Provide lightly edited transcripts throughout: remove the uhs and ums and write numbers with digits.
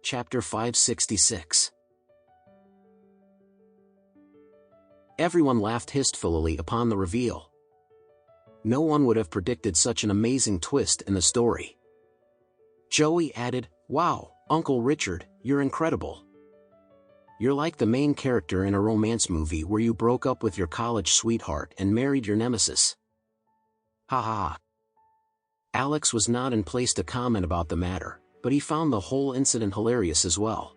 Chapter 566. Everyone laughed hastily upon the reveal. No one would have predicted such an amazing twist in the story. Joey added, "Wow, Uncle Richard, you're incredible. You're like the main character in a romance movie where you broke up with your college sweetheart and married your nemesis." Ha ha ha. Alex was not in place to comment about the matter, but he found the whole incident hilarious as well.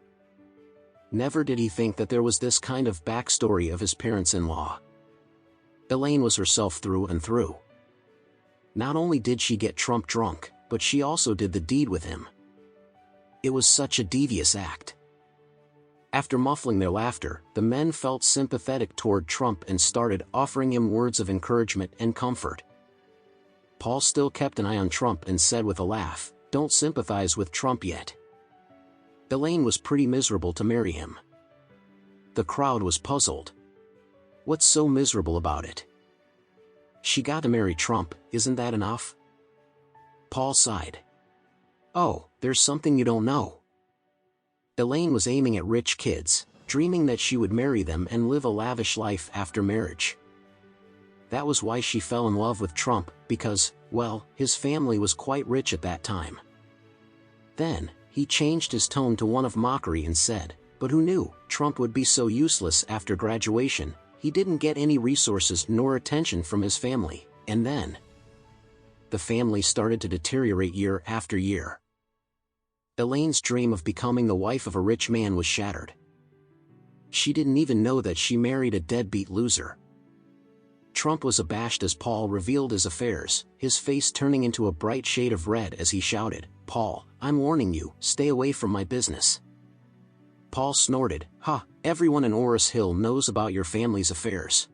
Never did he think that there was this kind of backstory of his parents-in-law. Elaine was herself through and through. Not only did she get Trump drunk, but she also did the deed with him. It was such a devious act. After muffling their laughter, the men felt sympathetic toward Trump and started offering him words of encouragement and comfort. Paul still kept an eye on Trump and said with a laugh, "Don't sympathize with Trump yet. Elaine was pretty miserable to marry him." The crowd was puzzled. What's so miserable about it? She got to marry Trump, isn't that enough? Paul sighed. "Oh, there's something you don't know. Elaine was aiming at rich kids, dreaming that she would marry them and live a lavish life after marriage. That was why she fell in love with Trump, because, well, his family was quite rich at that time." Then, he changed his tone to one of mockery and said, "But who knew Trump would be so useless after graduation? He didn't get any resources nor attention from his family, and then the family started to deteriorate year after year." Elaine's dream of becoming the wife of a rich man was shattered. She didn't even know that she married a deadbeat loser. Trump was abashed as Paul revealed his affairs, his face turning into a bright shade of red as he shouted, "Paul, I'm warning you, stay away from my business." Paul snorted, "Ha, everyone in Oris Hill knows about your family's affairs.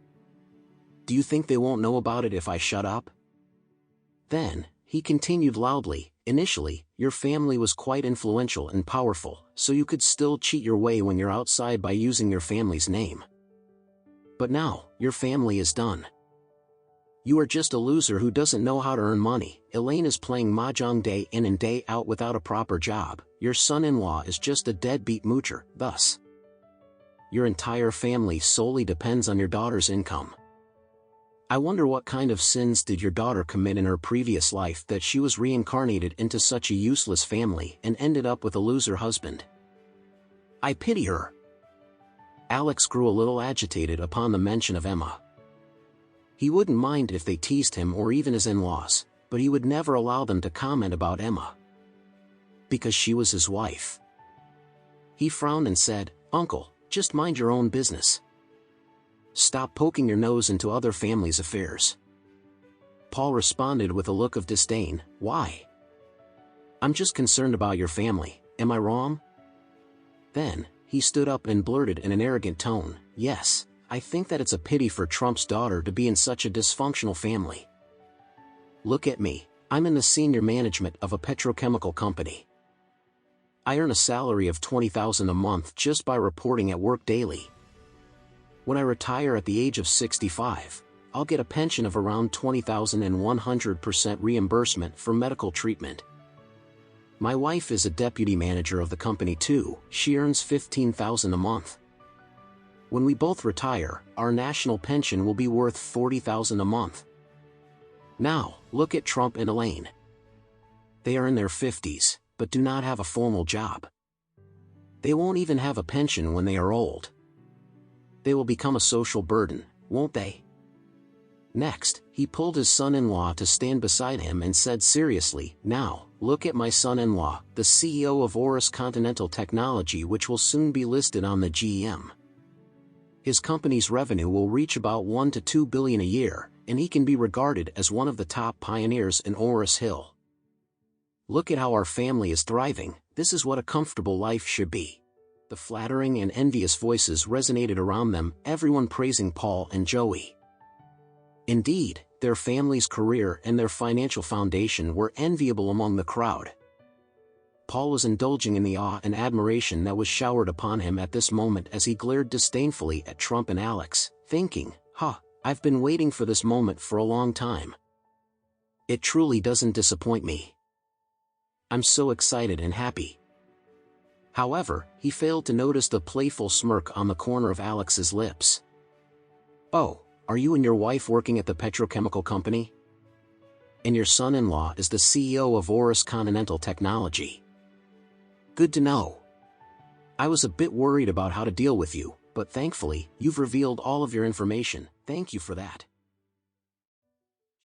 Do you think they won't know about it if I shut up?" Then, he continued loudly, "Initially, your family was quite influential and powerful, so you could still cheat your way when you're outside by using your family's name. But now, your family is done. You are just a loser who doesn't know how to earn money. Elaine is playing mahjong day in and day out without a proper job. Your son-in-law is just a deadbeat moocher, thus your entire family solely depends on your daughter's income. I wonder what kind of sins did your daughter commit in her previous life that she was reincarnated into such a useless family and ended up with a loser husband. I pity her." Alex grew a little agitated upon the mention of Emma. He wouldn't mind if they teased him or even his in-laws, but he would never allow them to comment about Emma. Because she was his wife. He frowned and said, "Uncle, just mind your own business. Stop poking your nose into other families' affairs." Paul responded with a look of disdain, "Why? I'm just concerned about your family, am I wrong?" Then, he stood up and blurted in an arrogant tone, "Yes, I think that it's a pity for Trump's daughter to be in such a dysfunctional family. Look at me, I'm in the senior management of a petrochemical company. I earn a salary of $20,000 a month just by reporting at work daily. When I retire at the age of 65, I'll get a pension of around $20,000 and 100% reimbursement for medical treatment. My wife is a deputy manager of the company too, she earns $15,000 a month. When we both retire, our national pension will be worth $40,000 a month. Now, look at Trump and Elaine. They are in their 50s, but do not have a formal job. They won't even have a pension when they are old. They will become a social burden, won't they?" Next, he pulled his son-in-law to stand beside him and said seriously, "Now, look at my son-in-law, the CEO of Oris Continental Technology, which will soon be listed on the GEM. His company's revenue will reach about $1 to $2 billion a year, and he can be regarded as one of the top pioneers in Oris Hill. Look at how our family is thriving, this is what a comfortable life should be." The flattering and envious voices resonated around them, everyone praising Paul and Joey. Indeed, their family's career and their financial foundation were enviable among the crowd. Paul was indulging in the awe and admiration that was showered upon him at this moment as he glared disdainfully at Trump and Alex, thinking, I've been waiting for this moment for a long time. It truly doesn't disappoint me. I'm so excited and happy. However, he failed to notice the playful smirk on the corner of Alex's lips. "Oh, are you and your wife working at the petrochemical company? And your son-in-law is the CEO of Oris Continental Technology. Good to know. I was a bit worried about how to deal with you, but thankfully, you've revealed all of your information. Thank you for that."